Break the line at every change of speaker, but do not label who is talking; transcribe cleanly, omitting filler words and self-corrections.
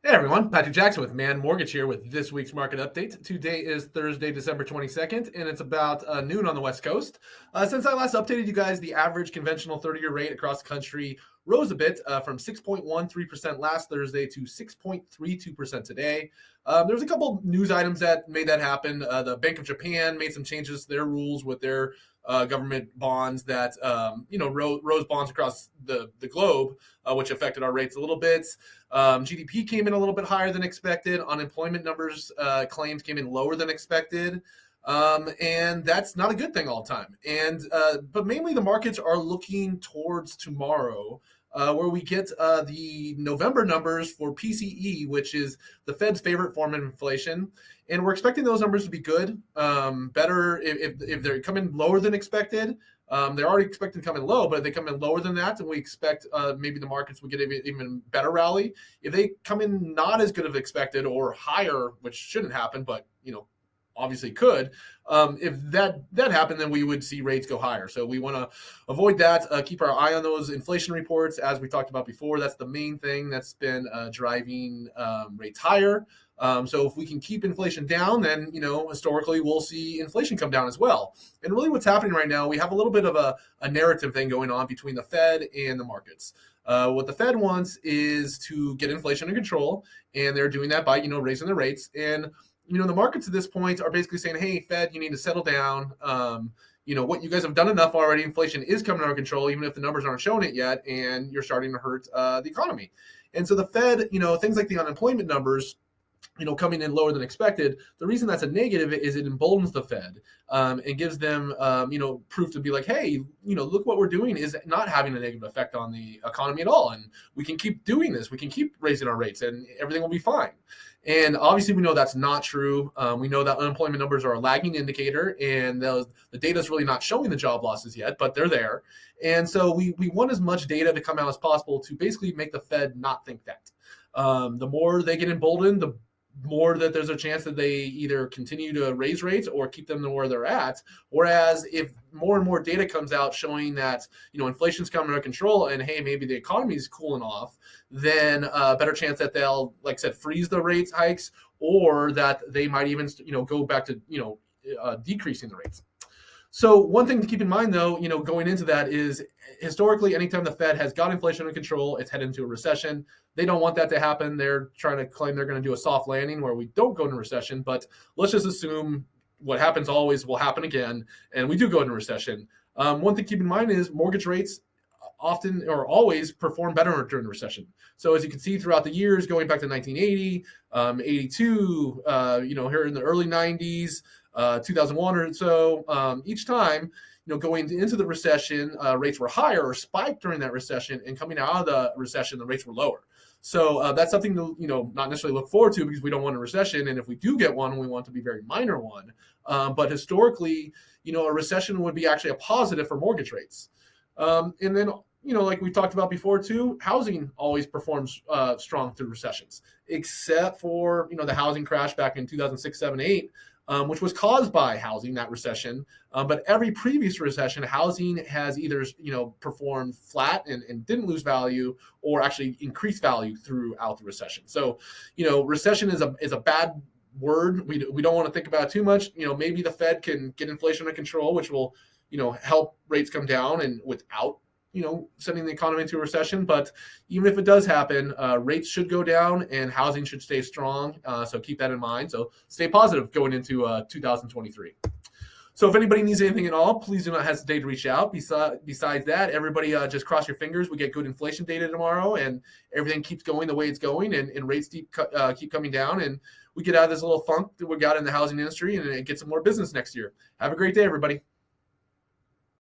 Hey everyone, Patrick Jackson with Mann Mortgage here with this week's market update. Today is Thursday, December 22nd, and it's about noon on the West Coast. Since I last updated you guys, the average conventional 30-year rate across the country rose a bit from 6.13% last Thursday to 6.32% today. There's a couple news items that made that happen. The Bank of Japan made some changes to their rules with their government bonds that, rose bonds across the globe, which affected our rates a little bit. GDP came in a little bit higher than expected. Unemployment numbers claims came in lower than expected. And that's not a good thing all the time. But mainly the markets are looking towards tomorrow, where we get the November numbers for PCE, which is the Fed's favorite form of inflation. And we're expecting those numbers to be good, better if they come in lower than expected. They're already expected to come in low, but if they come in lower than that, then we expect maybe the markets will get an even better rally. If they come in not as good as expected or higher, which shouldn't happen, but obviously could. If that happened, then we would see rates go higher. So we want to avoid that. Keep our eye on those inflation reports, as we talked about before. That's the main thing that's been driving rates higher. So if we can keep inflation down, then historically we'll see inflation come down as well. And really, what's happening right now, we have a little bit of a narrative thing going on between the Fed and the markets. What the Fed wants is to get inflation under control, and they're doing that by raising the rates. And the markets at this point are basically saying, hey, Fed, you need to settle down. What you guys have done enough already. Inflation is coming under control, even if the numbers aren't showing it yet, and you're starting to hurt the economy. And so the Fed, things like the unemployment numbers, coming in lower than expected. The reason that's a negative is it emboldens the Fed and gives them, proof to be like, hey, look what we're doing is not having a negative effect on the economy at all. And we can keep doing this. We can keep raising our rates and everything will be fine. And obviously, we know that's not true. We know that unemployment numbers are a lagging indicator, and the data is really not showing the job losses yet, but they're there. And so we want as much data to come out as possible to basically make the Fed not think that. The more they get emboldened, the more that there's a chance that they either continue to raise rates or keep them to where they're at. Whereas if more and more data comes out showing that, inflation's coming under control and, hey, maybe the economy is cooling off, then a better chance that they'll, like I said, freeze the rate hikes, or that they might even, go back to, decreasing the rates. So one thing to keep in mind, though, going into that is historically, anytime the Fed has got inflation under control, it's headed into a recession. They don't want that to happen. They're trying to claim they're going to do a soft landing where we don't go into recession. But let's just assume what happens always will happen again, and we do go into recession. One thing to keep in mind is mortgage rates often or always perform better during the recession. So as you can see throughout the years, going back to 1980, 82, here in the early 90s, 2001 or so, each time, going into the recession, rates were higher or spiked during that recession, and coming out of the recession, the rates were lower. So that's something to, not necessarily look forward to, because we don't want a recession. And if we do get one, we want to be a very minor one. But historically, a recession would be actually a positive for mortgage rates. And then, like we talked about before too, housing always performs strong through recessions, except for, the housing crash back in 2006, 7, 8, which was caused by housing, that recession. But every previous recession, housing has either, performed flat and didn't lose value, or actually increased value throughout the recession. So, recession is a bad word. We don't want to think about it too much. Maybe the Fed can get inflation under control, which will, help rates come down and without, sending the economy into a recession. But even if it does happen, rates should go down and housing should stay strong. So keep that in mind. So stay positive going into 2023. So if anybody needs anything at all, please do not hesitate to reach out. Besides that, everybody just cross your fingers. We get good inflation data tomorrow, and everything keeps going the way it's going, and rates keep coming down, and we get out of this little funk that we got in the housing industry, and get some more business next year. Have a great day, everybody.